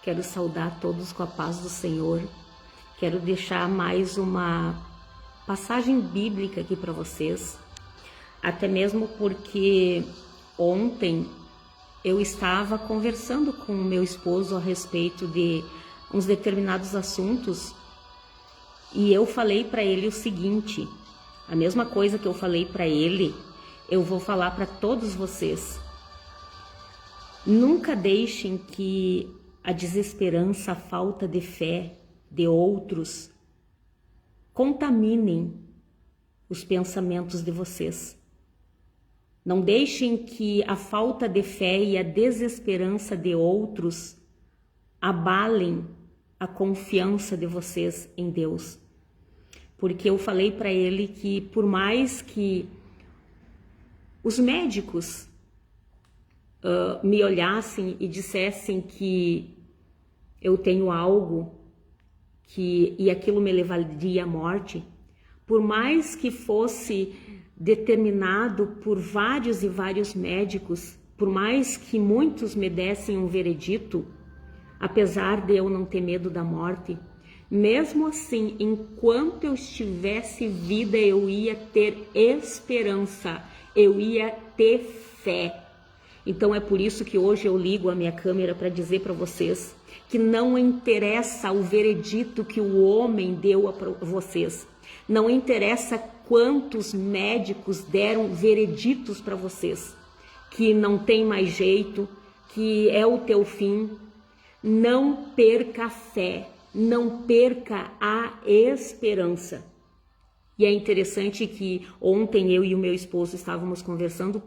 Quero saudar todos com a paz do Senhor. Quero deixar mais uma passagem bíblica aqui para vocês, até mesmo porque ontem eu estava conversando com o meu esposo a respeito de uns determinados assuntos e eu falei para ele o seguinte: a mesma coisa que eu falei para ele, eu vou falar para todos vocês. Nunca deixem que a desesperança, a falta de fé de outros contaminem os pensamentos de vocês. Não deixem que a falta de fé e a desesperança de outros abalem a confiança de vocês em Deus. Porque eu falei para ele que por mais que os médicos me olhassem e dissessem que eu tenho algo e aquilo me levaria à morte, por mais que fosse determinado por vários e vários médicos, por mais que muitos me dessem um veredito, apesar de eu não ter medo da morte, mesmo assim, enquanto eu estivesse vida, eu ia ter esperança, eu ia ter fé. Então é por isso que hoje eu ligo a minha câmera para dizer para vocês que não interessa o veredito que o homem deu a vocês, não interessa quantos médicos deram vereditos para vocês, que não tem mais jeito, que é o teu fim. Não perca a fé, não perca a esperança. E é interessante que ontem eu e o meu esposo estávamos conversando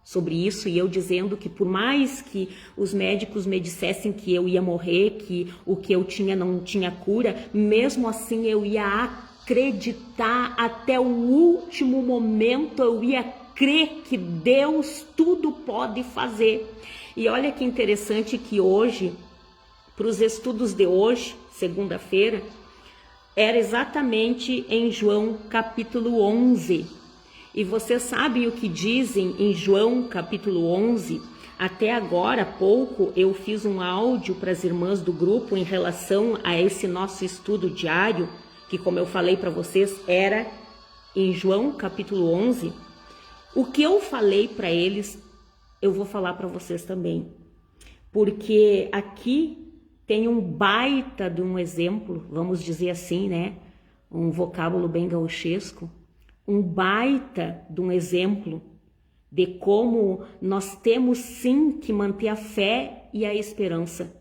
sobre isso e eu dizendo que por mais que os médicos me dissessem que eu ia morrer, que o que eu tinha não tinha cura, mesmo assim eu ia acreditar até o último momento, eu ia crer que Deus tudo pode fazer. E olha que interessante que hoje, para os estudos de hoje, segunda-feira, era exatamente em João capítulo 11. E vocês sabem o que dizem em João capítulo 11? Até agora, há pouco, eu fiz um áudio para as irmãs do grupo em relação a esse nosso estudo diário, que como eu falei para vocês, era em João capítulo 11. O que eu falei para eles, eu vou falar para vocês também. Porque aqui tem um baita de um exemplo, vamos dizer assim, né? Um vocábulo bem gauchesco. Um baita de um exemplo de como nós temos sim que manter a fé e a esperança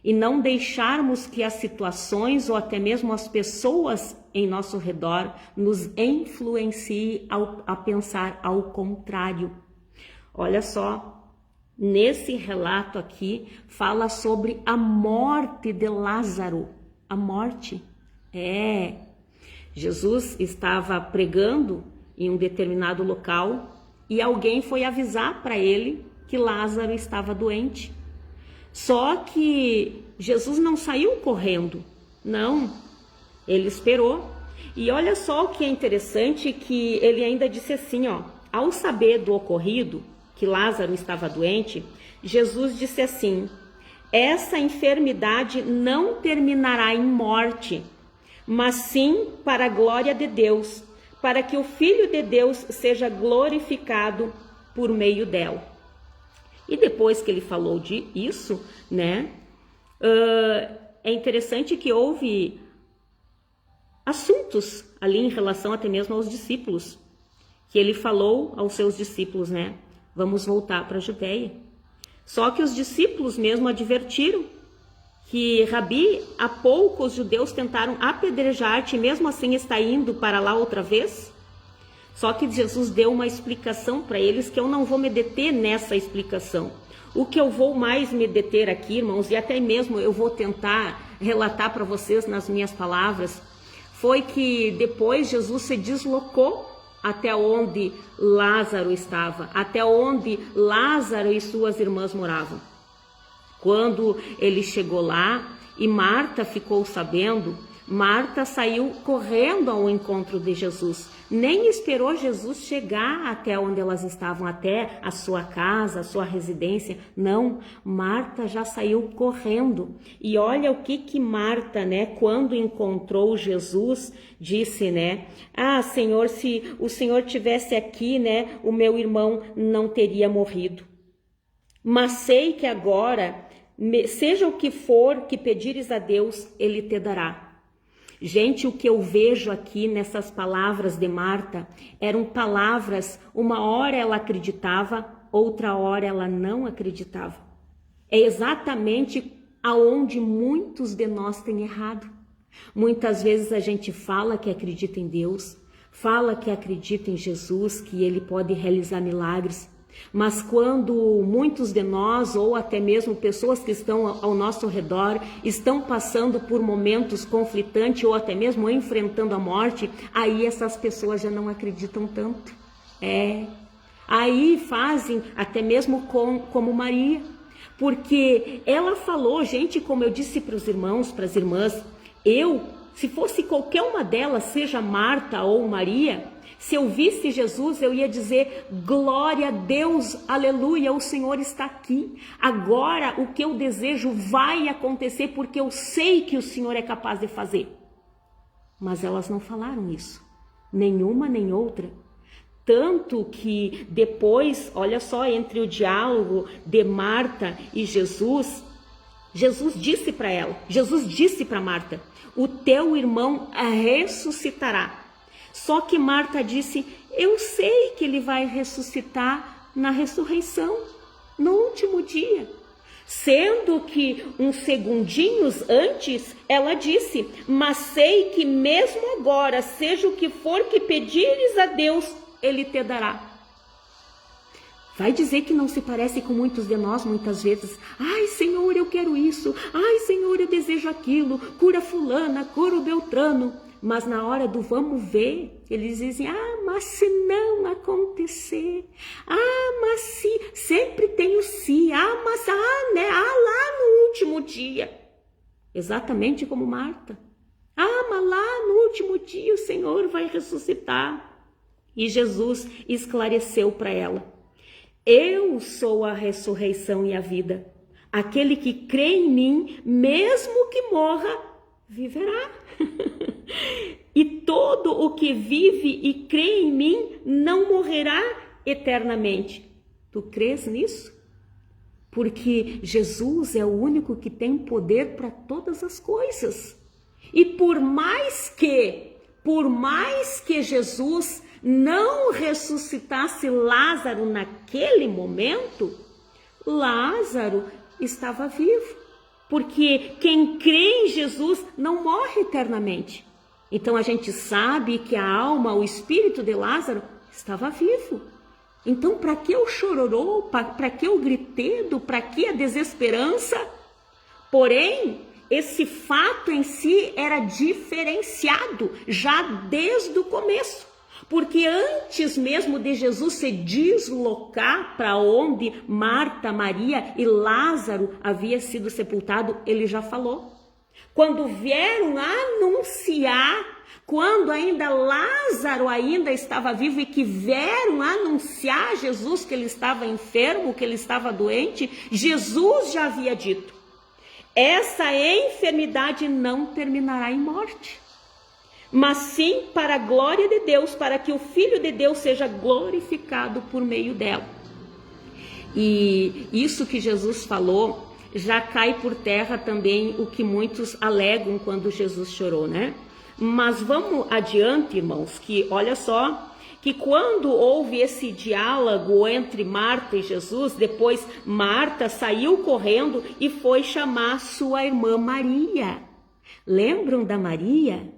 e não deixarmos que as situações ou até mesmo as pessoas em nosso redor nos influenciem a pensar ao contrário. Olha só, nesse relato aqui fala sobre a morte de Lázaro. A morte Jesus estava pregando em um determinado local e alguém foi avisar para ele que Lázaro estava doente. Só que Jesus não saiu correndo, não, ele esperou. E olha só o que é interessante, que ele ainda disse assim, ao saber do ocorrido, que Lázaro estava doente, Jesus disse assim: essa enfermidade não terminará em morte, mas sim para a glória de Deus, para que o Filho de Deus seja glorificado por meio dela. E depois que ele falou disso, né, é interessante que houve assuntos ali em relação até mesmo aos discípulos, que ele falou aos seus discípulos, né, vamos voltar para a Judeia. Só que os discípulos mesmo advertiram que Rabi, há pouco os judeus tentaram apedrejar-te, mesmo assim está indo para lá outra vez? Só que Jesus deu uma explicação para eles que eu não vou me deter nessa explicação. O que eu vou mais me deter aqui, irmãos, e até mesmo eu vou tentar relatar para vocês nas minhas palavras, foi que depois Jesus se deslocou até onde Lázaro estava, até onde Lázaro e suas irmãs moravam. Quando ele chegou lá e Marta ficou sabendo, Marta saiu correndo ao encontro de Jesus, nem esperou Jesus chegar até onde elas estavam, até a sua casa, a sua residência. Não, Marta já saiu correndo. E olha o que Marta, né, quando encontrou Jesus, disse, né? Ah, Senhor, se o Senhor tivesse aqui, né, o meu irmão não teria morrido. Mas sei que agora, seja o que for que pedires a Deus, Ele te dará. Gente, o que eu vejo aqui nessas palavras de Marta eram palavras, uma hora ela acreditava, outra hora ela não acreditava. É exatamente aonde muitos de nós têm errado. Muitas vezes a gente fala que acredita em Deus, fala que acredita em Jesus, que Ele pode realizar milagres, mas quando muitos de nós, ou até mesmo pessoas que estão ao nosso redor, estão passando por momentos conflitantes ou até mesmo enfrentando a morte, aí essas pessoas já não acreditam tanto. Aí fazem até mesmo como Maria, porque ela falou, gente, como eu disse para os irmãos, para as irmãs, se fosse qualquer uma delas, seja Marta ou Maria, se eu visse Jesus, eu ia dizer, glória a Deus, aleluia, o Senhor está aqui. Agora o que eu desejo vai acontecer porque eu sei que o Senhor é capaz de fazer. Mas elas não falaram isso, nenhuma nem outra. Tanto que depois, olha só, entre o diálogo de Marta e Jesus disse para ela, Jesus disse para Marta, o teu irmão ressuscitará. Só que Marta disse, eu sei que ele vai ressuscitar na ressurreição, no último dia. Sendo que uns segundinhos antes, ela disse, mas sei que mesmo agora, seja o que for que pedires a Deus, Ele te dará. Vai dizer que não se parece com muitos de nós muitas vezes. Ai, Senhor, eu quero isso. Ai, Senhor, eu desejo aquilo. Cura fulana, cura o Beltrano. Mas na hora do vamos ver, eles dizem, mas se não acontecer, mas se, sempre tem o se, mas né, lá no último dia. Exatamente como Marta. Mas lá no último dia o Senhor vai ressuscitar. E Jesus esclareceu para ela, eu sou a ressurreição e a vida. Aquele que crê em mim, mesmo que morra, viverá. E todo o que vive e crê em mim não morrerá eternamente. Tu crês nisso? Porque Jesus é o único que tem poder para todas as coisas. E por mais que Jesus não ressuscitasse Lázaro naquele momento, Lázaro estava vivo. Porque quem crê em Jesus não morre eternamente. Então a gente sabe que a alma, o espírito de Lázaro estava vivo. Então para que o chororô, para que o gritedo, para que a desesperança? Porém, esse fato em si era diferenciado já desde o começo. Porque antes mesmo de Jesus se deslocar para onde Marta, Maria e Lázaro havia sido sepultado, ele já falou. Quando vieram anunciar, quando ainda Lázaro ainda estava vivo e que vieram anunciar a Jesus que ele estava enfermo, que ele estava doente, Jesus já havia dito, essa enfermidade não terminará em morte, mas sim para a glória de Deus, para que o Filho de Deus seja glorificado por meio dela. E isso que Jesus falou, já cai por terra também o que muitos alegam quando Jesus chorou, né? Mas vamos adiante, irmãos, que olha só, que quando houve esse diálogo entre Marta e Jesus, depois Marta saiu correndo e foi chamar sua irmã Maria. Lembram da Maria?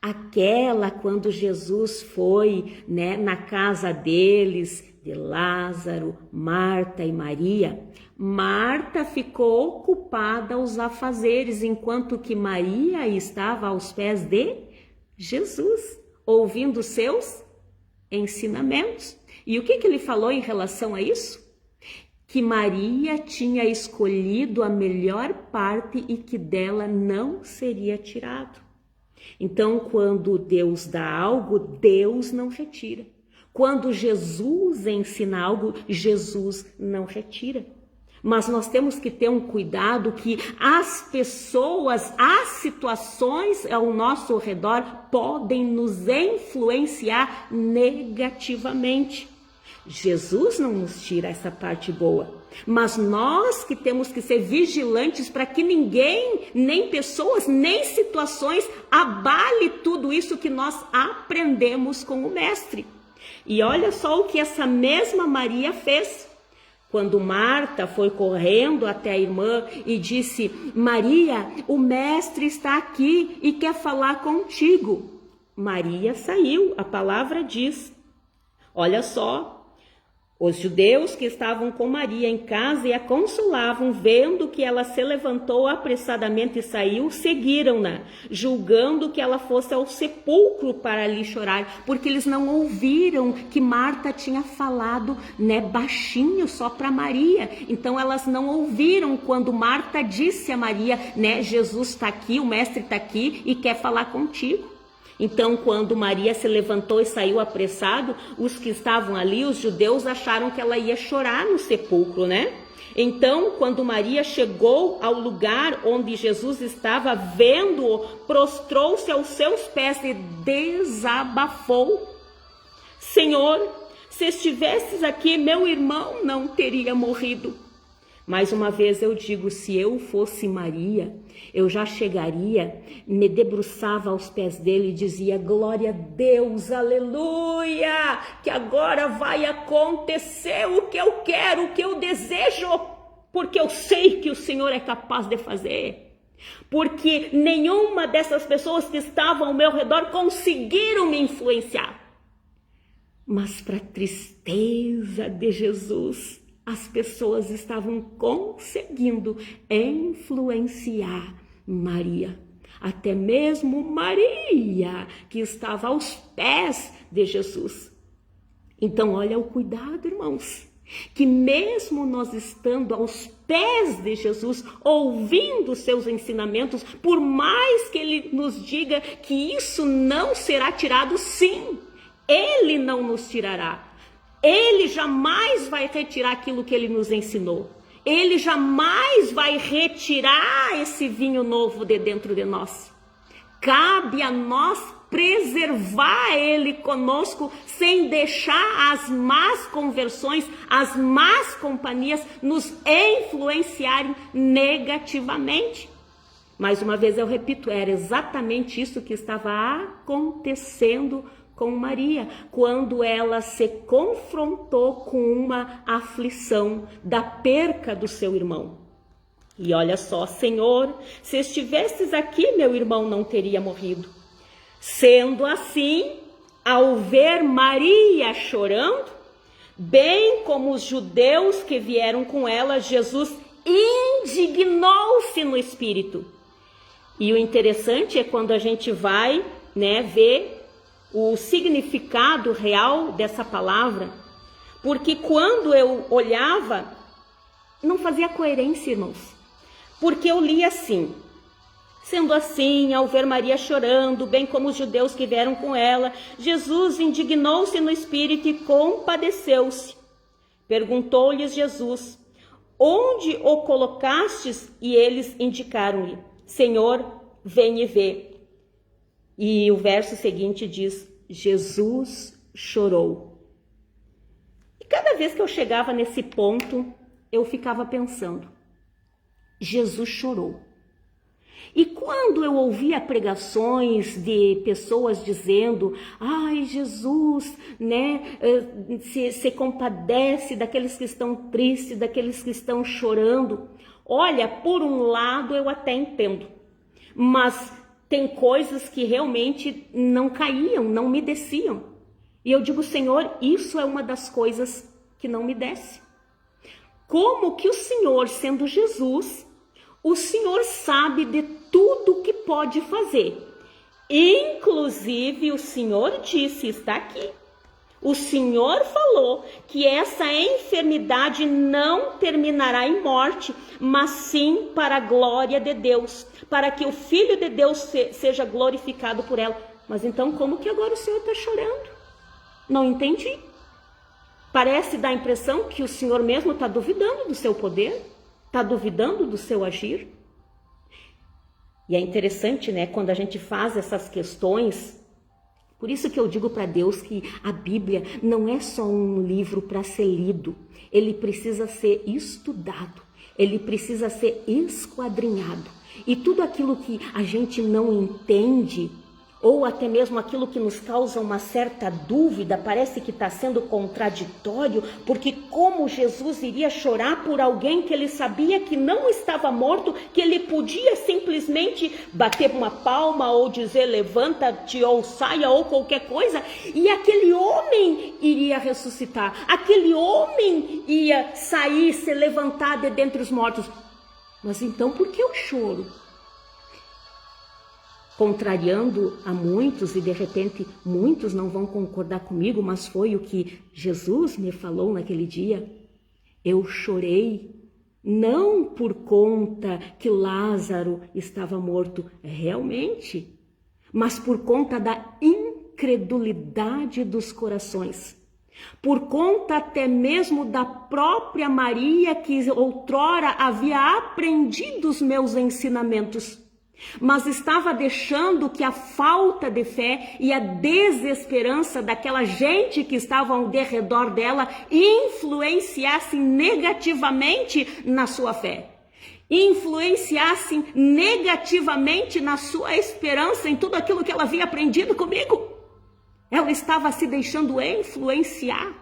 Aquela quando Jesus foi, né, na casa deles, de Lázaro, Marta e Maria, Marta ficou ocupada aos afazeres, enquanto que Maria estava aos pés de Jesus, ouvindo seus ensinamentos. E o que ele falou em relação a isso? Que Maria tinha escolhido a melhor parte e que dela não seria tirado. Então, quando Deus dá algo, Deus não retira. Quando Jesus ensina algo, Jesus não retira. Mas nós temos que ter um cuidado que as pessoas, as situações ao nosso redor podem nos influenciar negativamente. Jesus não nos tira essa parte boa, mas nós que temos que ser vigilantes para que ninguém, nem pessoas, nem situações abale tudo isso que nós aprendemos com o Mestre. E olha só o que essa mesma Maria fez. Quando Marta foi correndo até a irmã e disse: Maria, o Mestre está aqui e quer falar contigo. Maria saiu, a palavra diz. Olha só. Os judeus que estavam com Maria em casa e a consolavam, vendo que ela se levantou apressadamente e saiu, seguiram-na, julgando que ela fosse ao sepulcro para ali chorar, porque eles não ouviram que Marta tinha falado, baixinho só para Maria. Então elas não ouviram quando Marta disse a Maria, Jesus está aqui, o Mestre está aqui e quer falar contigo. Então, quando Maria se levantou e saiu apressado, os que estavam ali, os judeus, acharam que ela ia chorar no sepulcro, Então, quando Maria chegou ao lugar onde Jesus estava, vendo-o, prostrou-se aos seus pés e desabafou. Senhor, se estivesses aqui, meu irmão não teria morrido. Mais uma vez eu digo, se eu fosse Maria, eu já chegaria, me debruçava aos pés dele e dizia: glória a Deus, aleluia, que agora vai acontecer o que eu quero, o que eu desejo, porque eu sei que o Senhor é capaz de fazer. Porque nenhuma dessas pessoas que estavam ao meu redor conseguiram me influenciar. Mas para tristeza de Jesus, as pessoas estavam conseguindo influenciar Maria. Até mesmo Maria, que estava aos pés de Jesus. Então, olha o cuidado, irmãos. Que mesmo nós estando aos pés de Jesus, ouvindo seus ensinamentos, por mais que Ele nos diga que isso não será tirado, sim, Ele não nos tirará. Ele jamais vai retirar aquilo que Ele nos ensinou. Ele jamais vai retirar esse vinho novo de dentro de nós. Cabe a nós preservar Ele conosco, sem deixar as más conversões, as más companhias nos influenciarem negativamente. Mais uma vez eu repito, era exatamente isso que estava acontecendo com Maria, quando ela se confrontou com uma aflição da perca do seu irmão. E olha só, Senhor, se estivesses aqui, meu irmão não teria morrido. Sendo assim, ao ver Maria chorando, bem como os judeus que vieram com ela, Jesus indignou-se no espírito. E o interessante é quando a gente vai, ver o significado real dessa palavra, porque quando eu olhava, não fazia coerência, irmãos, porque eu li assim: sendo assim, ao ver Maria chorando, bem como os judeus que vieram com ela, Jesus indignou-se no espírito e compadeceu-se. Perguntou-lhes Jesus: onde o colocastes? E eles indicaram-lhe: Senhor, vem e vê. E o verso seguinte diz: Jesus chorou. E cada vez que eu chegava nesse ponto, eu ficava pensando: Jesus chorou. E quando eu ouvia pregações de pessoas dizendo: ai, Jesus, se compadece daqueles que estão tristes, daqueles que estão chorando. Olha, por um lado eu até entendo, mas tem coisas que realmente não caíam, não me desciam. E eu digo: Senhor, isso é uma das coisas que não me desce. Como que o Senhor, sendo Jesus, o Senhor sabe de tudo que pode fazer. Inclusive, o Senhor disse, está aqui: O Senhor falou que essa enfermidade não terminará em morte, mas sim para a glória de Deus, para que o Filho de Deus seja glorificado por ela. Mas então como que agora o Senhor está chorando? Não entendi. Parece dar a impressão que o Senhor mesmo está duvidando do seu poder, está duvidando do seu agir. E é interessante, né, quando a gente faz essas questões. Por isso que eu digo para Deus que a Bíblia não é só um livro para ser lido. Ele precisa ser estudado, ele precisa ser esquadrinhado. E tudo aquilo que a gente não entende, ou até mesmo aquilo que nos causa uma certa dúvida, parece que está sendo contraditório, porque como Jesus iria chorar por alguém que ele sabia que não estava morto, que ele podia simplesmente bater uma palma ou dizer levanta-te ou saia ou qualquer coisa, e aquele homem iria ressuscitar, aquele homem ia sair, se levantar de dentre os mortos. Mas então por que o choro? Contrariando a muitos, e de repente muitos não vão concordar comigo, mas foi o que Jesus me falou naquele dia. Eu chorei não por conta que Lázaro estava morto realmente, mas por conta da incredulidade dos corações, por conta até mesmo da própria Maria, que outrora havia aprendido os meus ensinamentos, mas estava deixando que a falta de fé e a desesperança daquela gente que estava ao redor dela influenciassem negativamente na sua fé, influenciassem negativamente na sua esperança em tudo aquilo que ela havia aprendido comigo. Ela estava se deixando influenciar.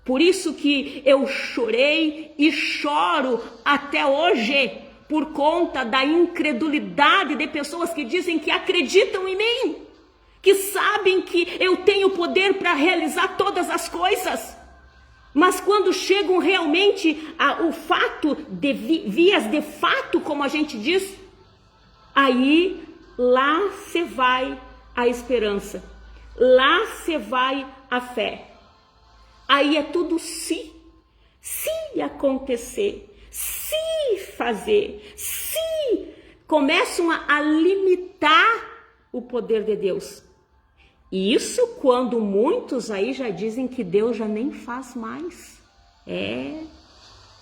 Por isso que eu chorei e choro até hoje, por conta da incredulidade de pessoas que dizem que acreditam em mim, que sabem que eu tenho poder para realizar todas as coisas, mas quando chegam realmente ao fato, vias de fato, como a gente diz, aí lá se vai a esperança, lá se vai a fé. Aí é tudo se acontecer, se fazer, se começam a limitar o poder de Deus. E isso quando muitos aí já dizem que Deus já nem faz mais.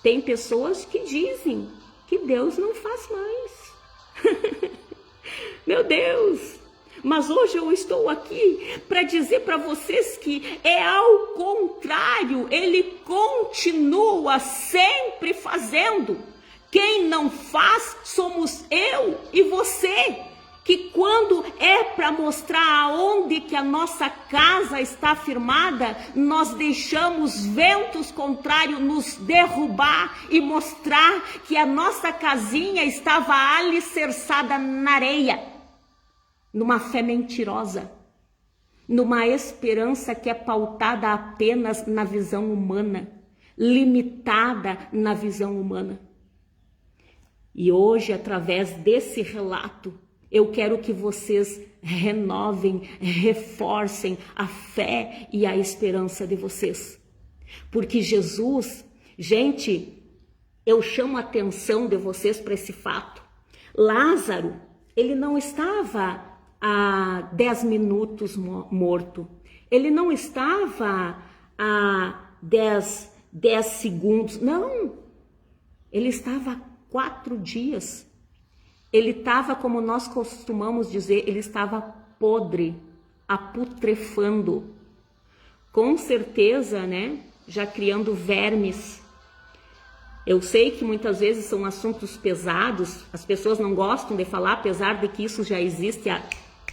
Tem pessoas que dizem que Deus não faz mais. Meu Deus! Mas hoje eu estou aqui para dizer para vocês que é ao contrário, ele continua sempre fazendo. Quem não faz somos eu e você, que quando é para mostrar aonde que a nossa casa está firmada, nós deixamos ventos contrários nos derrubar e mostrar que a nossa casinha estava alicerçada na areia. Numa fé mentirosa, numa esperança que é pautada apenas na visão humana, limitada na visão humana. E hoje, através desse relato, eu quero que vocês renovem, reforcem a fé e a esperança de vocês. Porque Jesus, gente, eu chamo a atenção de vocês para esse fato. Lázaro, ele não estava há 10 minutos morto. Ele não estava há 10 segundos. Não. Ele estava há 4 dias. Ele estava, como nós costumamos dizer, ele estava podre, aputrefando. Com certeza, né? Já criando vermes. Eu sei que muitas vezes são assuntos pesados, as pessoas não gostam de falar, apesar de que isso já existe há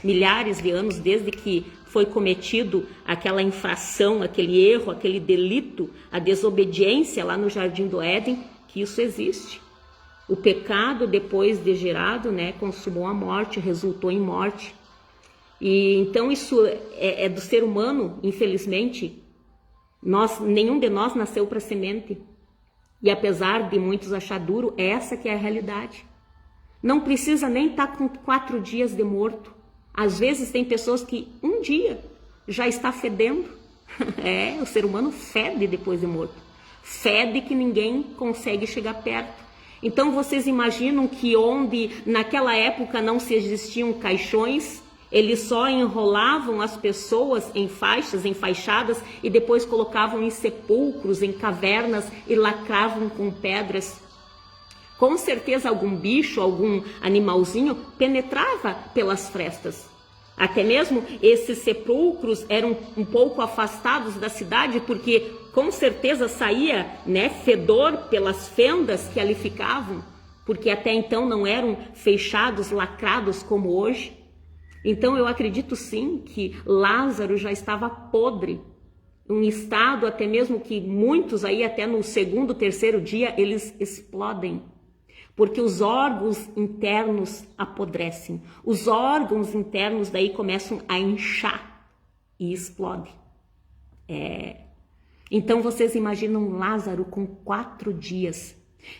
milhares de anos, desde que foi cometido aquela infração, aquele erro, aquele delito, a desobediência lá no Jardim do Éden, que isso existe. O pecado, depois de gerado, né, consumou a morte, resultou em morte. E então isso é do ser humano, infelizmente. Nenhum de nós nasceu para semente. E apesar de muitos achar duro, essa que é a realidade. Não precisa nem estar com 4 dias de morto. Às vezes tem pessoas que um dia já está fedendo. O ser humano fede depois de morto. Fede que ninguém consegue chegar perto. Então vocês imaginam que onde naquela época não se existiam caixões, eles só enrolavam as pessoas em faixas, enfaixadas, e depois colocavam em sepulcros, em cavernas e lacravam com pedras. Com certeza algum bicho, algum animalzinho penetrava pelas frestas. Até mesmo esses sepulcros eram um pouco afastados da cidade, porque com certeza saía, fedor pelas fendas que ali ficavam, porque até então não eram fechados, lacrados como hoje. Então eu acredito sim que Lázaro já estava podre, um estado até mesmo que muitos aí até no segundo, terceiro dia eles explodem. Porque os órgãos internos apodrecem. Os órgãos internos daí começam a inchar e explodem. Então vocês imaginam Lázaro com 4 dias,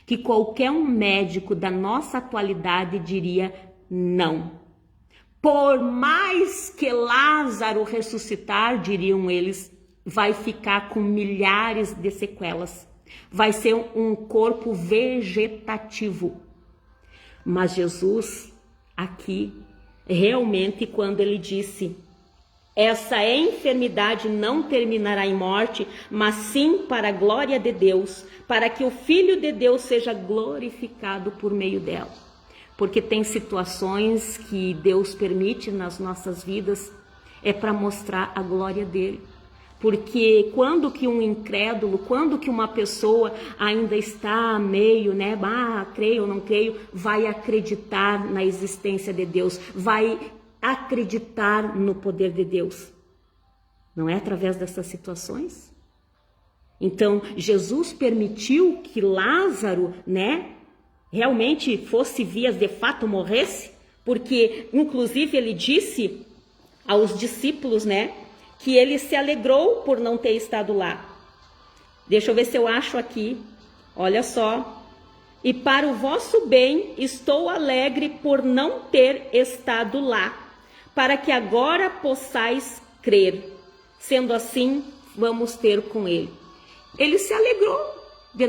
que qualquer um médico da nossa atualidade diria não. Por mais que Lázaro ressuscitar, diriam eles, vai ficar com milhares de sequelas. Vai ser um corpo vegetativo. Mas Jesus, aqui, realmente, quando ele disse, essa enfermidade não terminará em morte, mas sim para a glória de Deus, para que o Filho de Deus seja glorificado por meio dela. Porque tem situações que Deus permite nas nossas vidas, para mostrar a glória dele. Porque quando que um incrédulo, quando que uma pessoa ainda está meio, creio ou não creio, vai acreditar na existência de Deus, vai acreditar no poder de Deus? Não é através dessas situações? Então, Jesus permitiu que Lázaro, realmente fosse vias de fato morresse, porque inclusive ele disse aos discípulos, que ele se alegrou por não ter estado lá. Deixa eu ver se eu acho aqui. Olha só. E para o vosso bem estou alegre por não ter estado lá, para que agora possais crer. Sendo assim, vamos ter com ele. Ele se alegrou de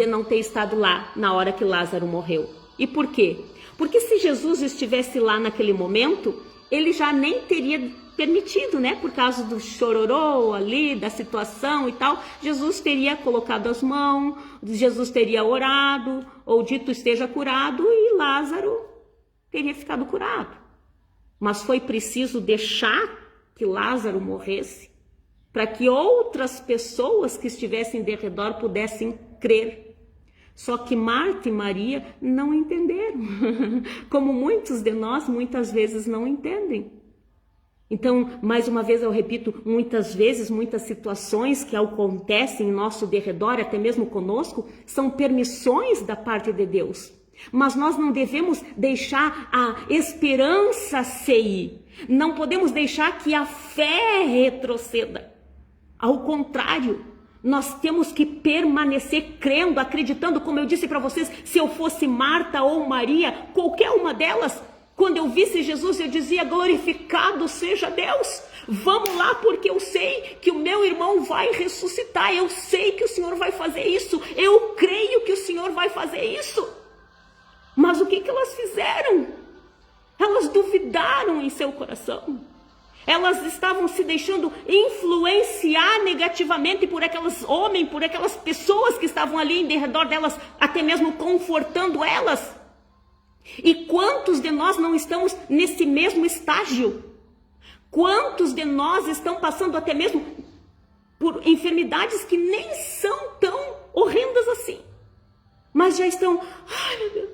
não ter estado lá na hora que Lázaro morreu. E por quê? Porque se Jesus estivesse lá naquele momento, ele já nem teria permitido, por causa do chororô ali, da situação e tal. Jesus teria colocado as mãos, Jesus teria orado, ou dito esteja curado, e Lázaro teria ficado curado. Mas foi preciso deixar que Lázaro morresse, para que outras pessoas que estivessem de redor pudessem crer. Só que Marta e Maria não entenderam, como muitos de nós muitas vezes não entendem. Então, mais uma vez eu repito, muitas vezes, muitas situações que acontecem em nosso derredor, até mesmo conosco, são permissões da parte de Deus. Mas nós não devemos deixar a esperança se ir. Não podemos deixar que a fé retroceda. Ao contrário, nós temos que permanecer crendo, acreditando, como eu disse para vocês, se eu fosse Marta ou Maria, qualquer uma delas, quando eu visse Jesus, eu dizia, glorificado seja Deus. Vamos lá, porque eu sei que o meu irmão vai ressuscitar. Eu sei que o Senhor vai fazer isso. Eu creio que o Senhor vai fazer isso. Mas o que elas fizeram? Elas duvidaram em seu coração. Elas estavam se deixando influenciar negativamente por aqueles homens, por aquelas pessoas que estavam ali em redor delas, até mesmo confortando elas. E quantos de nós não estamos nesse mesmo estágio? Quantos de nós estão passando até mesmo por enfermidades que nem são tão horrendas assim? Mas já estão, ai meu Deus,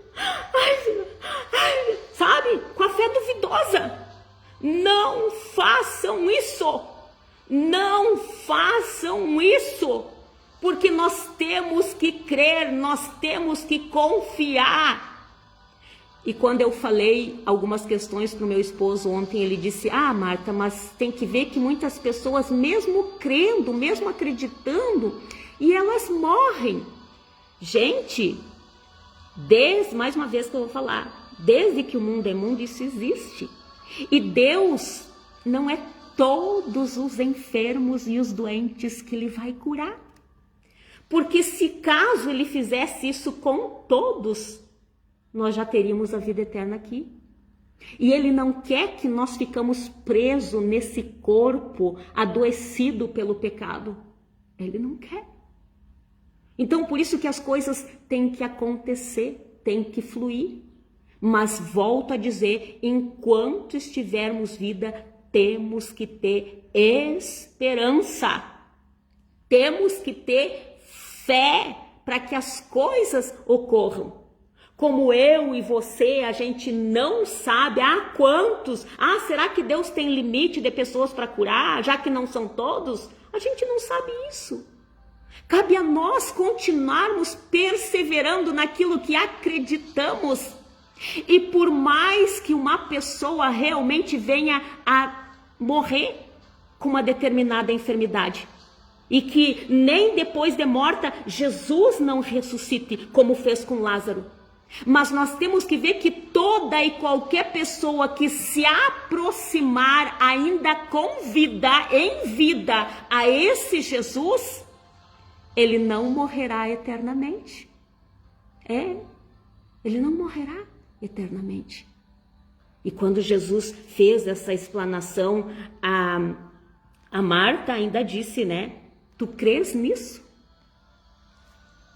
sabe? Com a fé duvidosa. Não façam isso. Não façam isso. Porque nós temos que crer, nós temos que confiar. E quando eu falei algumas questões para o meu esposo ontem, ele disse, Marta, mas tem que ver que muitas pessoas, mesmo crendo, mesmo acreditando, e elas morrem. Gente, mais uma vez que eu vou falar, desde que o mundo é mundo, isso existe. E Deus não é todos os enfermos e os doentes que ele vai curar. Porque se caso ele fizesse isso com todos, nós já teríamos a vida eterna aqui. E ele não quer que nós ficamos presos nesse corpo adoecido pelo pecado. Ele não quer. Então, por isso que as coisas têm que acontecer, têm que fluir. Mas volto a dizer, enquanto estivermos vida, temos que ter esperança. Temos que ter fé para que as coisas ocorram. Como eu e você, a gente não sabe quantos. Será que Deus tem limite de pessoas para curar, já que não são todos? A gente não sabe isso. Cabe a nós continuarmos perseverando naquilo que acreditamos. E por mais que uma pessoa realmente venha a morrer com uma determinada enfermidade, e que nem depois de morta Jesus não ressuscite, como fez com Lázaro. Mas nós temos que ver que toda e qualquer pessoa que se aproximar ainda com vida, em vida, a esse Jesus, ele não morrerá eternamente. Ele não morrerá eternamente. E quando Jesus fez essa explanação, a Marta ainda disse, né? Tu crês nisso?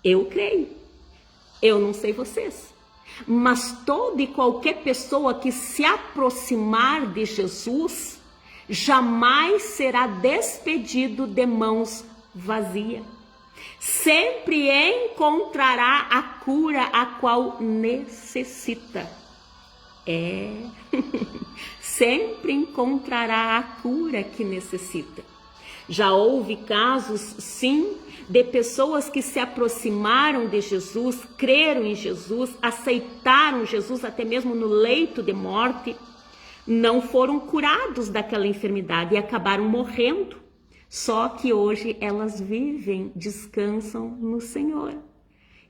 Eu creio. Eu não sei vocês. Mas toda e qualquer pessoa que se aproximar de Jesus, jamais será despedido de mãos vazias. Sempre encontrará a cura a qual necessita. Sempre encontrará a cura que necessita. Já houve casos, sim, de pessoas que se aproximaram de Jesus, creram em Jesus, aceitaram Jesus até mesmo no leito de morte, não foram curados daquela enfermidade e acabaram morrendo. Só que hoje elas vivem, descansam no Senhor.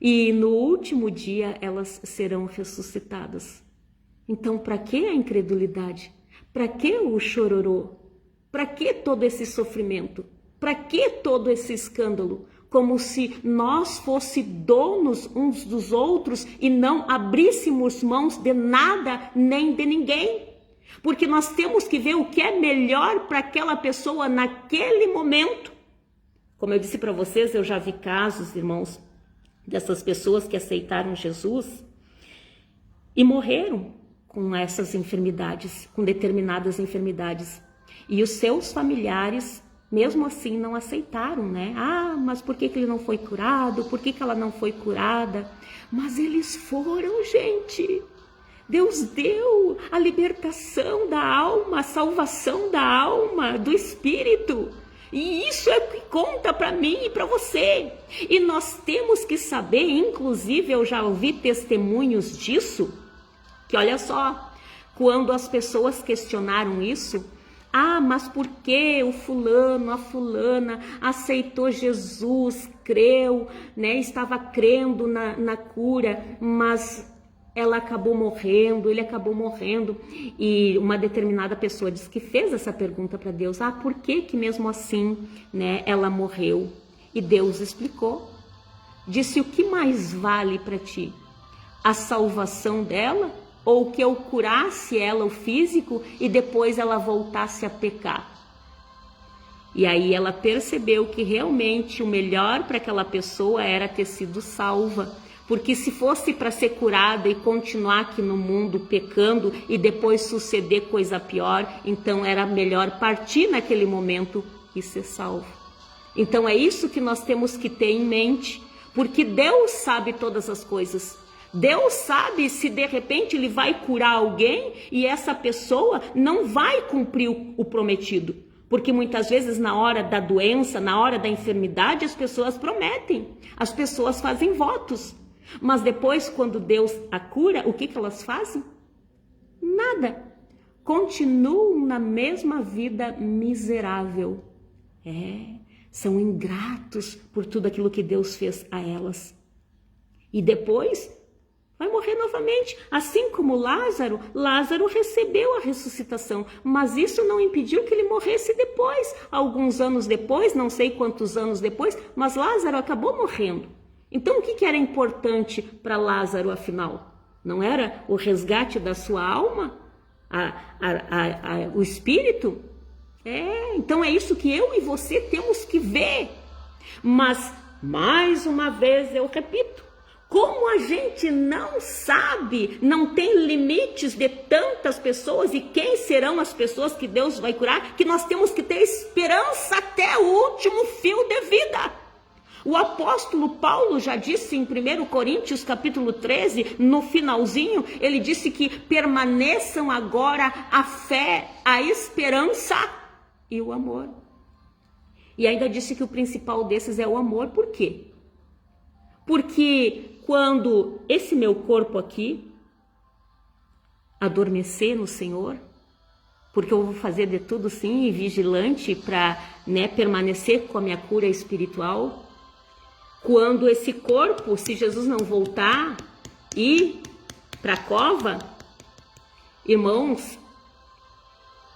E no último dia elas serão ressuscitadas. Então, para que a incredulidade? Para que o chororô? Para que todo esse sofrimento? Para que todo esse escândalo? Como se nós fosse donos uns dos outros e não abríssemos mãos de nada nem de ninguém. Porque nós temos que ver o que é melhor para aquela pessoa naquele momento. Como eu disse para vocês, eu já vi casos, irmãos, dessas pessoas que aceitaram Jesus e morreram com essas enfermidades, com determinadas enfermidades. E os seus familiares, mesmo assim, não aceitaram, né? Mas por que ele não foi curado? Por que ela não foi curada? Mas eles foram, gente. Deus deu a libertação da alma, a salvação da alma, do espírito. E isso é o que conta para mim e para você. E nós temos que saber, inclusive eu já ouvi testemunhos disso, que olha só, quando as pessoas questionaram isso, mas por que o fulano, a fulana aceitou Jesus, creu, né? Estava crendo na cura, mas ela acabou morrendo, ele acabou morrendo. E uma determinada pessoa disse que fez essa pergunta para Deus, por que mesmo assim, né, ela morreu? E Deus explicou, disse: o que mais vale para ti? A salvação dela? Ou que eu curasse ela, o físico, e depois ela voltasse a pecar? E aí ela percebeu que realmente o melhor para aquela pessoa era ter sido salva. Porque se fosse para ser curada e continuar aqui no mundo pecando e depois suceder coisa pior, então era melhor partir naquele momento e ser salvo. Então é isso que nós temos que ter em mente, porque Deus sabe todas as coisas. Deus sabe se de repente ele vai curar alguém e essa pessoa não vai cumprir o prometido. Porque muitas vezes na hora da doença, na hora da enfermidade, as pessoas prometem, as pessoas fazem votos. Mas depois, quando Deus a cura, o que elas fazem? Nada. Continuam na mesma vida miserável. São ingratos por tudo aquilo que Deus fez a elas. E depois vai morrer novamente. Assim como Lázaro, Lázaro recebeu a ressuscitação, mas isso não impediu que ele morresse depois, alguns anos depois, não sei quantos anos depois, mas Lázaro acabou morrendo. Então o que era importante para Lázaro, afinal? Não era o resgate da sua alma? O espírito? Então é isso que eu e você temos que ver. Mas, mais uma vez eu repito, como a gente não sabe, não tem limites de tantas pessoas e quem serão as pessoas que Deus vai curar, que nós temos que ter esperança até o último fio de vida. O apóstolo Paulo já disse em 1 Coríntios capítulo 13, no finalzinho, ele disse que permaneçam agora a fé, a esperança e o amor. E ainda disse que o principal desses é o amor. Por quê? Porque quando esse meu corpo aqui adormecer no Senhor, porque eu vou fazer de tudo sim, vigilante para permanecer com a minha cura espiritual, quando esse corpo, se Jesus não voltar, ir para a cova, irmãos,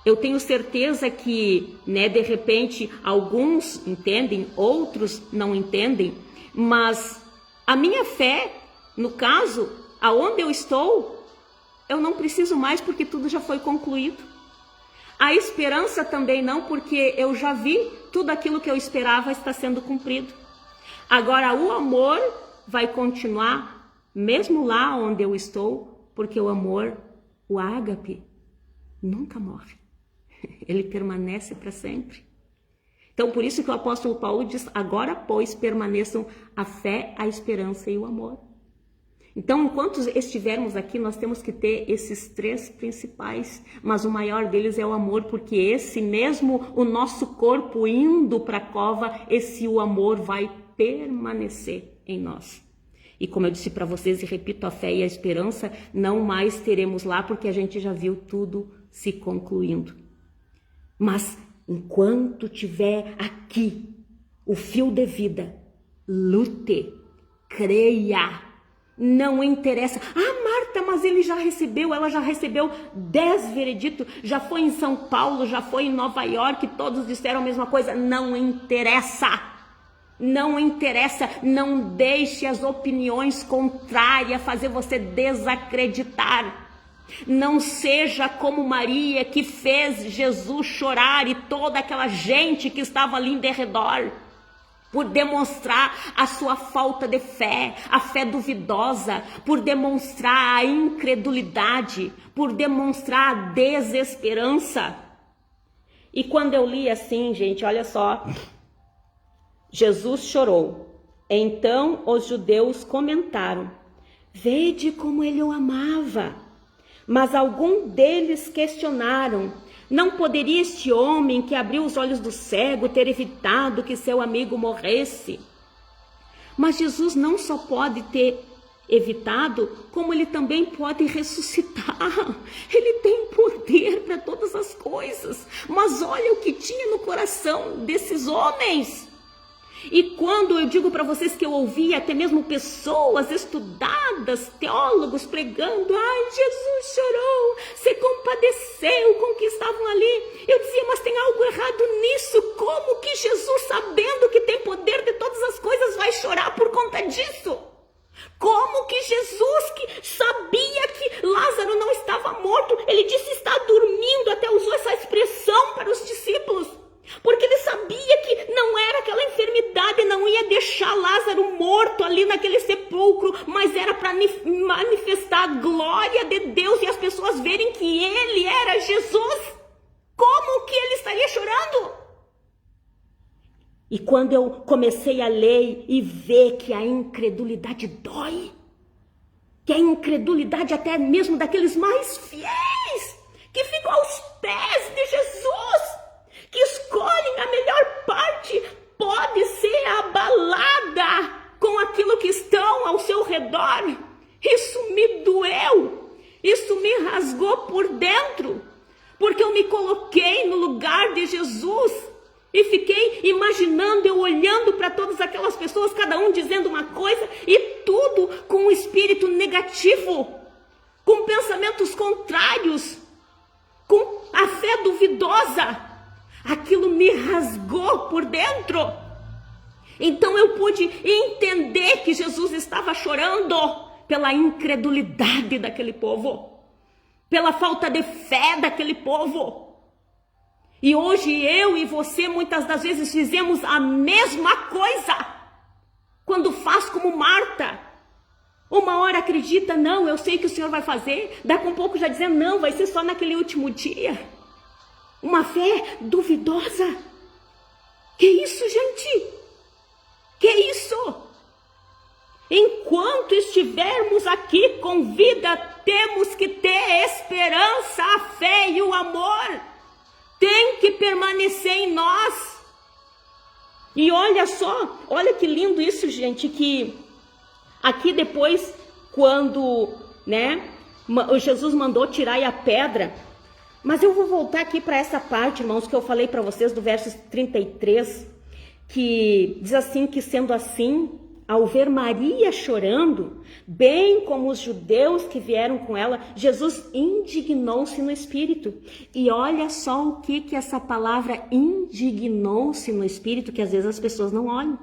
eu tenho certeza que, de repente, alguns entendem, outros não entendem, mas a minha fé, no caso, aonde eu estou, eu não preciso mais porque tudo já foi concluído. A esperança também não, porque eu já vi tudo aquilo que eu esperava está sendo cumprido. Agora o amor vai continuar, mesmo lá onde eu estou, porque o amor, o ágape, nunca morre. Ele permanece para sempre. Então, por isso que o apóstolo Paulo diz, agora, pois, permaneçam a fé, a esperança e o amor. Então, enquanto estivermos aqui, nós temos que ter esses três principais, mas o maior deles é o amor, porque esse mesmo, o nosso corpo indo para a cova, o amor vai permanecer em nós. E como eu disse para vocês e repito, a fé e a esperança não mais teremos lá, porque a gente já viu tudo se concluindo. Mas enquanto tiver aqui o fio de vida, lute, creia, não interessa. Marta, mas ela já recebeu 10 vereditos, já foi em São Paulo, já foi em Nova York, todos disseram a mesma coisa. Não interessa. Não interessa, não deixe as opiniões contrárias fazer você desacreditar. Não seja como Maria, que fez Jesus chorar e toda aquela gente que estava ali em derredor, por demonstrar a sua falta de fé, a fé duvidosa, por demonstrar a incredulidade, por demonstrar a desesperança. E quando eu li assim, gente, olha só, Jesus chorou. Então os judeus comentaram, vede como ele o amava. Mas algum deles questionaram, não poderia este homem que abriu os olhos do cego ter evitado que seu amigo morresse? Mas Jesus não só pode ter evitado, como ele também pode ressuscitar. Ele tem poder para todas as coisas. Mas olha o que tinha no coração desses homens. E quando eu digo para vocês que eu ouvi até mesmo pessoas estudadas, teólogos pregando, Jesus chorou, se compadeceu com o que estavam ali. Eu dizia, mas tem algo errado nisso. Como que Jesus, sabendo que tem poder de todas as coisas, vai chorar por conta disso? Como que Jesus, que sabia que Lázaro não estava morto, ele disse está dormindo, até usou essa expressão para os discípulos. Porque ele sabia que não era aquela enfermidade, não ia deixar Lázaro morto ali naquele sepulcro, mas era para manifestar a glória de Deus e as pessoas verem que ele era Jesus. Como que ele estaria chorando? E quando eu comecei a ler e ver que a incredulidade dói, que a incredulidade até mesmo daqueles mais fiéis, que ficam aos pés de Jesus, que escolhem a melhor parte, pode ser abalada com aquilo que estão ao seu redor. Isso me doeu, isso me rasgou por dentro, porque eu me coloquei no lugar de Jesus E fiquei imaginando, eu olhando para todas aquelas pessoas, cada um dizendo uma coisa, e tudo com um espírito negativo, com pensamentos contrários, com a fé duvidosa. Aquilo me rasgou por dentro. Então eu pude entender que Jesus estava chorando pela incredulidade daquele povo, pela falta de fé daquele povo. E hoje eu e você muitas das vezes fizemos a mesma coisa. Quando faz como Marta. Uma hora acredita, não, eu sei que o Senhor vai fazer. Daqui a um pouco já dizendo, não, vai ser só naquele último dia. Uma fé duvidosa. Que isso, gente? Que isso? Enquanto estivermos aqui com vida, temos que ter esperança, a fé e o amor. Tem que permanecer em nós. E olha só, olha que lindo isso, gente, que aqui depois, quando, o Jesus mandou tirar a pedra, mas eu vou voltar aqui para essa parte, irmãos, que eu falei para vocês do verso 33, que diz assim, que sendo assim, ao ver Maria chorando, bem como os judeus que vieram com ela, Jesus indignou-se no espírito. E olha só o que essa palavra indignou-se no espírito, que às vezes as pessoas não olham.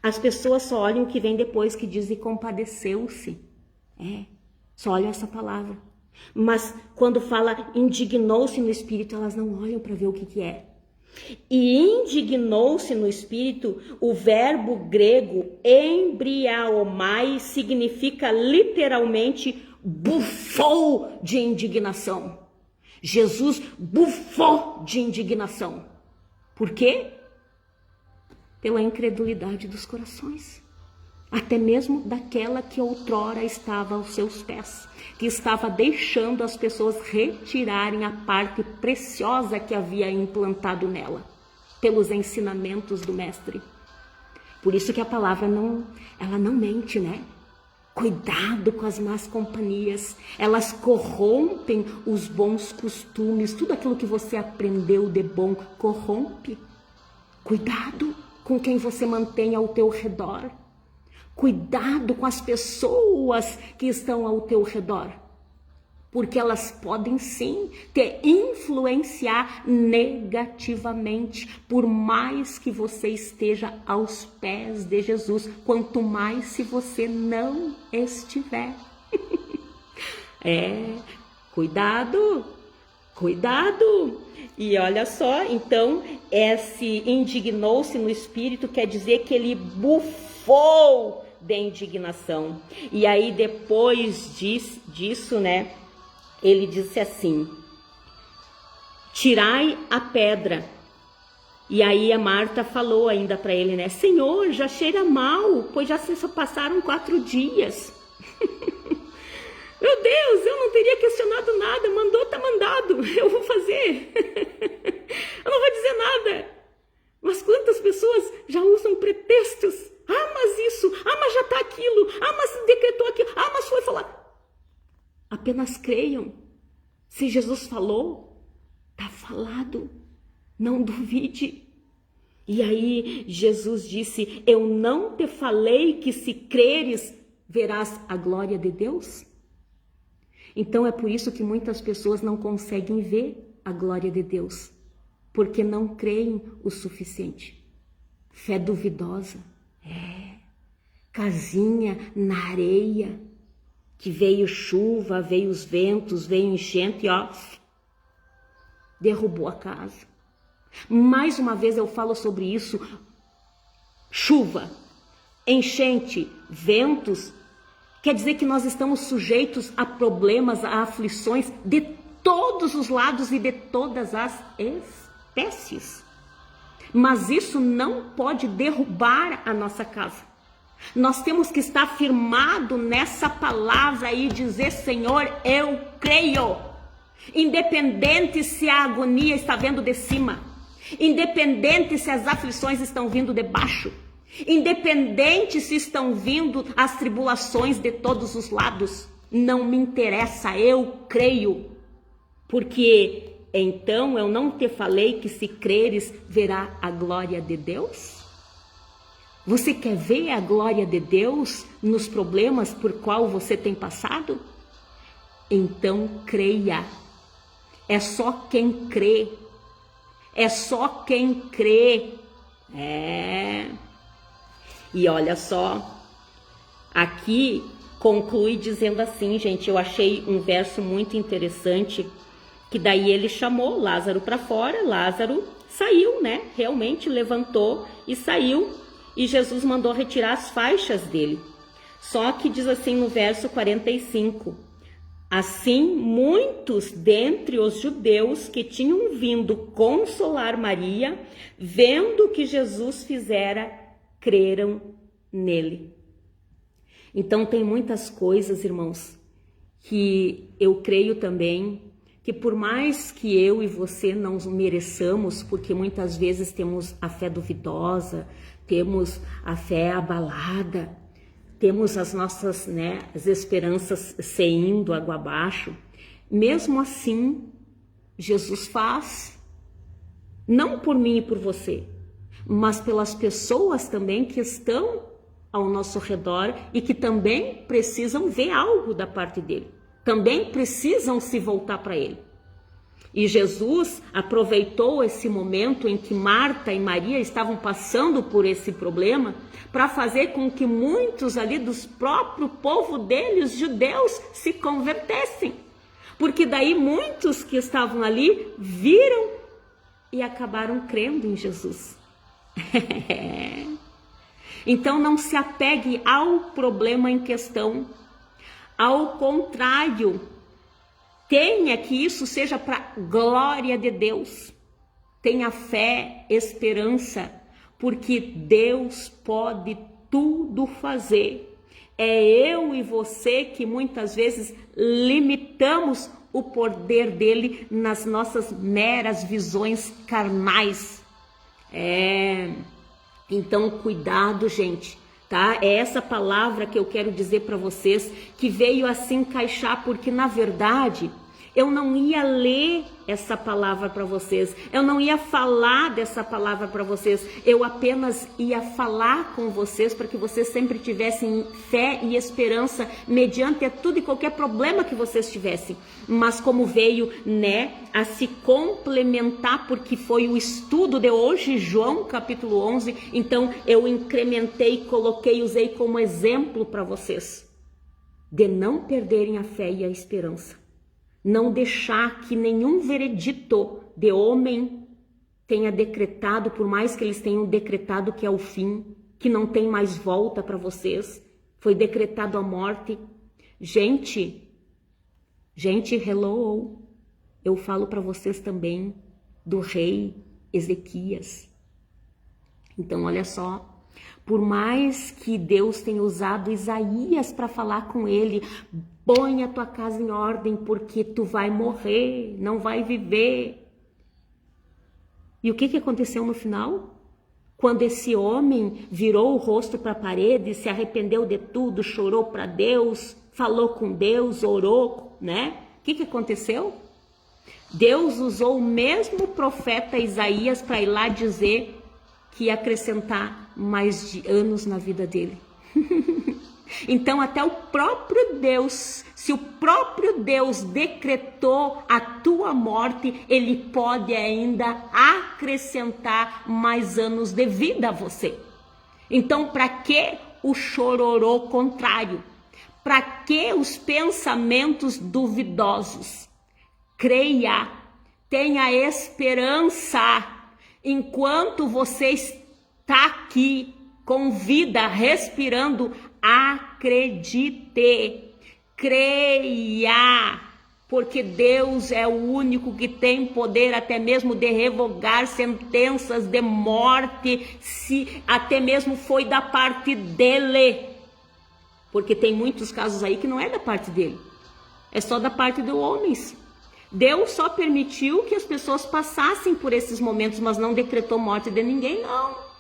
As pessoas só olham o que vem depois, que diz e compadeceu-se. Só olham essa palavra. Mas quando fala indignou-se no espírito, elas não olham para ver o que é. E indignou-se no espírito, o verbo grego embriaomai significa literalmente bufou de indignação. Jesus bufou de indignação. Por quê? Pela incredulidade dos corações. Até mesmo daquela que outrora estava aos seus pés, que estava deixando as pessoas retirarem a parte preciosa que havia implantado nela, pelos ensinamentos do mestre. Por isso que a palavra ela não mente, Cuidado com as más companhias, elas corrompem os bons costumes, tudo aquilo que você aprendeu de bom corrompe. Cuidado com quem você mantém ao teu redor. Cuidado com as pessoas que estão ao teu redor, porque elas podem sim te influenciar negativamente, por mais que você esteja aos pés de Jesus, quanto mais se você não estiver. Cuidado, cuidado. E olha só, então, esse indignou-se no espírito quer dizer que ele bufou de indignação. E aí depois disso, ele disse assim, tirai a pedra. E aí a Marta falou ainda para ele, Senhor, já cheira mal, pois já se passaram 4 dias. Meu Deus, eu não teria questionado nada, mandou, tá mandado, eu vou fazer. Eu não vou dizer nada. Mas quantas pessoas já usam pretextos? Mas isso, mas já tá aquilo, mas decretou aquilo, mas foi falar. Apenas creiam. Se Jesus falou, tá falado. Não duvide. E aí Jesus disse, eu não te falei que se creres, verás a glória de Deus? Então é por isso que muitas pessoas não conseguem ver a glória de Deus, porque não creem o suficiente. Fé duvidosa. Casinha na areia, que veio chuva, veio os ventos, veio enchente, derrubou a casa. Mais uma vez eu falo sobre isso. Chuva, enchente, ventos, quer dizer que nós estamos sujeitos a problemas, a aflições de todos os lados e de todas as espécies. Mas isso não pode derrubar a nossa casa. Nós temos que estar firmado nessa palavra e dizer, Senhor, eu creio. Independente se a agonia está vindo de cima, independente se as aflições estão vindo de baixo, independente se estão vindo as tribulações de todos os lados, não me interessa, eu creio. Porque Então eu não te falei que se creres, verá a glória de Deus? Você quer ver a glória de Deus nos problemas por qual você tem passado? Então creia. É só quem crê. É só quem crê. E olha só, aqui conclui dizendo assim, gente, eu achei um verso muito interessante, que daí ele chamou Lázaro para fora, Lázaro saiu, né? Realmente levantou e saiu, e Jesus mandou retirar as faixas dele. Só que diz assim no verso 45, assim muitos dentre os judeus que tinham vindo consolar Maria, vendo o que Jesus fizera, creram nele. Então tem muitas coisas, irmãos, que eu creio também, que por mais que eu e você não mereçamos, porque muitas vezes temos a fé duvidosa, temos a fé abalada, temos as nossas, as esperanças se indo água abaixo, mesmo assim, Jesus faz, não por mim e por você, mas pelas pessoas também que estão ao nosso redor e que também precisam ver algo da parte dele, também precisam se voltar para ele. E Jesus aproveitou esse momento em que Marta e Maria estavam passando por esse problema para fazer com que muitos ali dos próprios povo dele, os judeus, se convertessem. Porque daí muitos que estavam ali viram e acabaram crendo em Jesus. Então não se apegue ao problema em questão. Ao contrário, tenha que isso seja para a glória de Deus. Tenha fé, esperança, porque Deus pode tudo fazer. É eu e você que muitas vezes limitamos o poder dele nas nossas meras visões carnais. Então, cuidado, gente, tá? É essa palavra que eu quero dizer para vocês, que veio a se encaixar, porque na verdade eu não ia ler essa palavra para vocês, eu não ia falar dessa palavra para vocês, eu apenas ia falar com vocês para que vocês sempre tivessem fé e esperança mediante tudo e qualquer problema que vocês tivessem. Mas como veio, a se complementar, porque foi o estudo de hoje, João capítulo 11, então eu incrementei, coloquei, usei como exemplo para vocês, de não perderem a fé e a esperança. Não deixar que nenhum veredito de homem tenha decretado, por mais que eles tenham decretado que é o fim, que não tem mais volta para vocês, foi decretado a morte. Gente, hello, eu falo para vocês também do rei Ezequias. Então, olha só, por mais que Deus tenha usado Isaías para falar com ele, põe a tua casa em ordem, porque tu vai morrer, não vai viver. E o que aconteceu no final? Quando esse homem virou o rosto para a parede, se arrependeu de tudo, chorou para Deus, falou com Deus, orou, O que aconteceu? Deus usou o mesmo profeta Isaías para ir lá dizer que ia acrescentar mais de anos na vida dele. Então até o próprio Deus, se o próprio Deus decretou a tua morte, ele pode ainda acrescentar mais anos de vida a você. Então para que o chororô contrário? Para que os pensamentos duvidosos? Creia, tenha esperança. Enquanto você está aqui com vida, respirando, acredite, creia, porque Deus é o único que tem poder até mesmo de revogar sentenças de morte, se até mesmo foi da parte dele, porque tem muitos casos aí que não é da parte dele, é só da parte dos homens. Deus só permitiu que as pessoas passassem por esses momentos, mas não decretou morte de ninguém, não.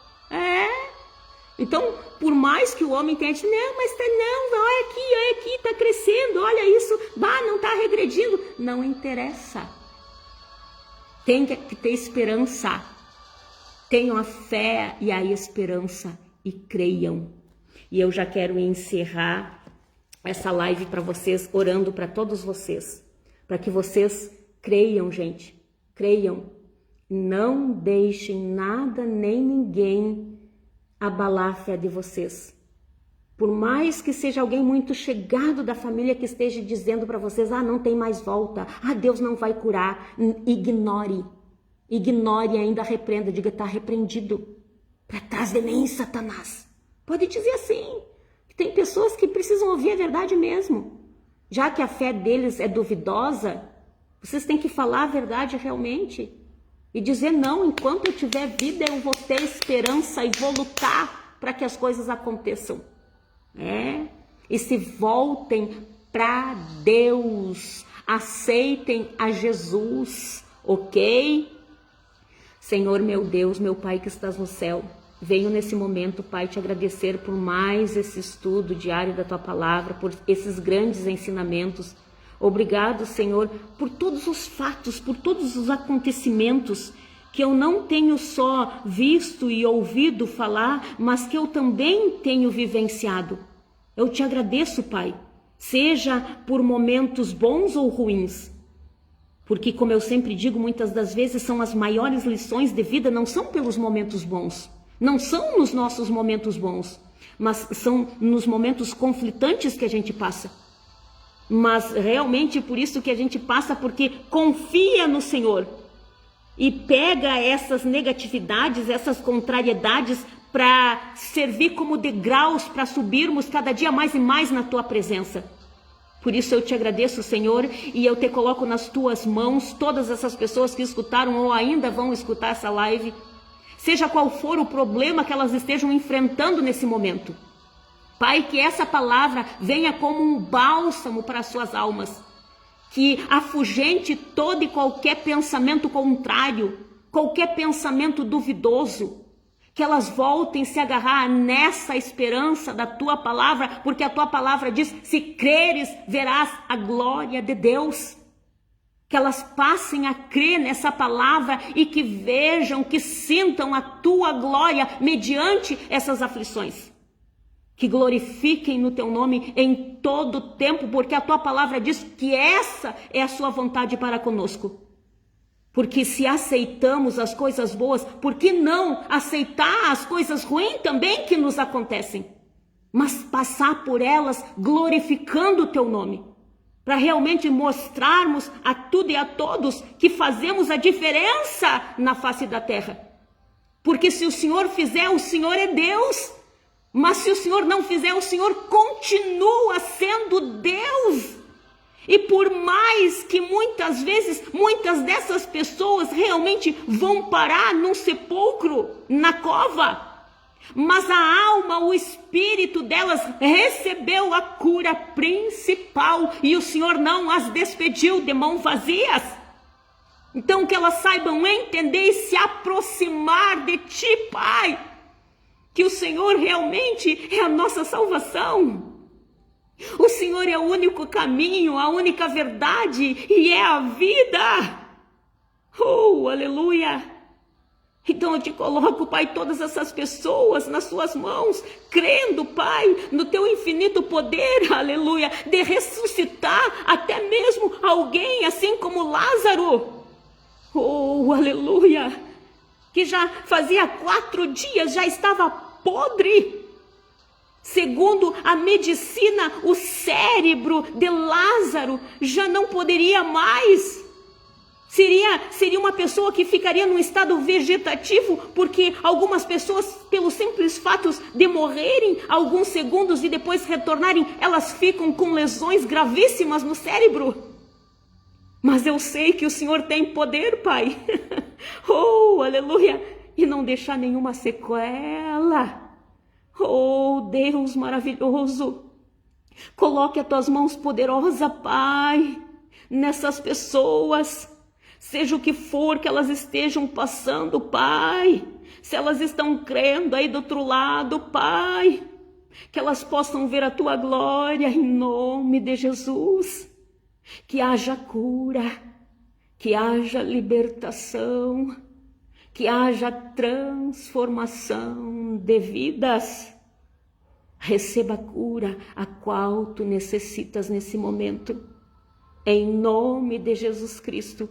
Então, por mais que o homem tenha dito, não, mas olha aqui, tá crescendo, olha isso, não tá regredindo. Não interessa. Tem que ter esperança. Tenham a fé e a esperança e creiam. E eu já quero encerrar essa live para vocês, orando para todos vocês, para que vocês creiam, gente, creiam. Não deixem nada nem ninguém abalar a fé de vocês. Por mais que seja alguém muito chegado da família que esteja dizendo para vocês, não tem mais volta, Deus não vai curar, ignore e ainda repreenda, diga, está repreendido. Para trás de mim, Satanás. Pode dizer assim. Tem pessoas que precisam ouvir a verdade mesmo. Já que a fé deles é duvidosa, vocês têm que falar a verdade realmente. E dizer, não, enquanto eu tiver vida, eu vou ter esperança e vou lutar para que as coisas aconteçam. E se voltem para Deus. Aceitem a Jesus, ok? Senhor, meu Deus, meu Pai que estás no céu, venho nesse momento, Pai, te agradecer por mais esse estudo diário da Tua Palavra, por esses grandes ensinamentos. Obrigado, Senhor, por todos os fatos, por todos os acontecimentos que eu não tenho só visto e ouvido falar, mas que eu também tenho vivenciado. Eu te agradeço, Pai, seja por momentos bons ou ruins. Porque, como eu sempre digo, muitas das vezes são as maiores lições de vida, não são pelos momentos bons, não são nos nossos momentos bons, mas são nos momentos conflitantes que a gente passa. Mas realmente por isso que a gente passa, porque confia no Senhor e pega essas negatividades, essas contrariedades para servir como degraus para subirmos cada dia mais e mais na Tua presença. Por isso eu te agradeço, Senhor, e eu te coloco nas Tuas mãos todas essas pessoas que escutaram ou ainda vão escutar essa live, seja qual for o problema que elas estejam enfrentando nesse momento. Pai, que essa palavra venha como um bálsamo para as suas almas, que afugente todo e qualquer pensamento contrário, qualquer pensamento duvidoso, que elas voltem a se agarrar nessa esperança da Tua palavra, porque a Tua palavra diz, se creres, verás a glória de Deus. Que elas passem a crer nessa palavra e que vejam, que sintam a Tua glória mediante essas aflições. Que glorifiquem no Teu nome em todo o tempo, porque a Tua palavra diz que essa é a Sua vontade para conosco. Porque se aceitamos as coisas boas, por que não aceitar as coisas ruins também que nos acontecem? Mas passar por elas glorificando o Teu nome, para realmente mostrarmos a tudo e a todos que fazemos a diferença na face da terra. Porque se o Senhor fizer, o Senhor é Deus. Mas se o Senhor não fizer, o Senhor continua sendo Deus. E por mais que muitas vezes, muitas dessas pessoas realmente vão parar num sepulcro, na cova, mas a alma, o espírito delas recebeu a cura principal e o Senhor não as despediu de mãos vazias. Então que elas saibam entender e se aproximar de Ti, Pai, que o Senhor realmente é a nossa salvação. O Senhor é o único caminho, a única verdade e é a vida. Oh, aleluia! Então eu te coloco, Pai, todas essas pessoas nas Suas mãos, crendo, Pai, no Teu infinito poder, aleluia, de ressuscitar até mesmo alguém assim como Lázaro. Oh, aleluia! Que já fazia 4 dias, já estava podre. Segundo a medicina, o cérebro de Lázaro já não poderia mais. Seria uma pessoa que ficaria num estado vegetativo, porque algumas pessoas, pelo simples fato de morrerem alguns segundos e depois retornarem, elas ficam com lesões gravíssimas no cérebro. Mas eu sei que o Senhor tem poder, Pai. Oh, aleluia! E não deixar nenhuma sequela. Oh, Deus maravilhoso, coloque as Tuas mãos poderosas, Pai, nessas pessoas, seja o que for que elas estejam passando, Pai, se elas estão crendo aí do outro lado, Pai, que elas possam ver a Tua glória em nome de Jesus, que haja cura, que haja libertação, que haja transformação de vidas. Receba a cura a qual tu necessitas nesse momento, em nome de Jesus Cristo.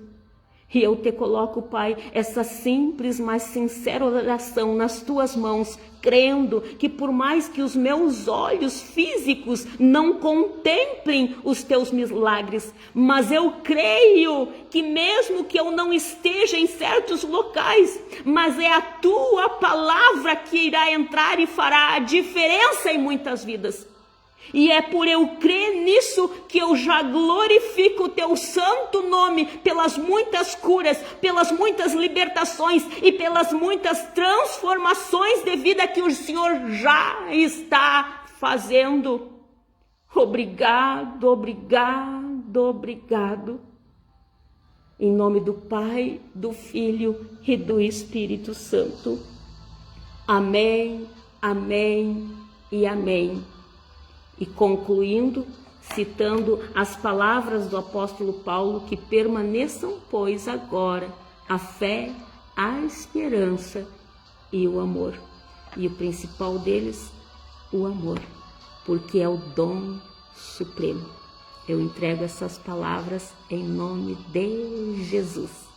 E eu te coloco, Pai, essa simples, mas sincera oração nas tuas mãos, crendo que por mais que os meus olhos físicos não contemplem os teus milagres, mas eu creio que mesmo que eu não esteja em certos locais, mas é a tua palavra que irá entrar e fará a diferença em muitas vidas. E é por eu crer nisso que eu já glorifico o teu santo nome pelas muitas curas, pelas muitas libertações e pelas muitas transformações de vida que o Senhor já está fazendo. Obrigado, obrigado, obrigado. Em nome do Pai, do Filho e do Espírito Santo. Amém, amém e amém. E concluindo, citando as palavras do apóstolo Paulo, que permaneçam, pois, agora a fé, a esperança e o amor. E o principal deles, o amor, porque é o dom supremo. Eu entrego essas palavras em nome de Jesus.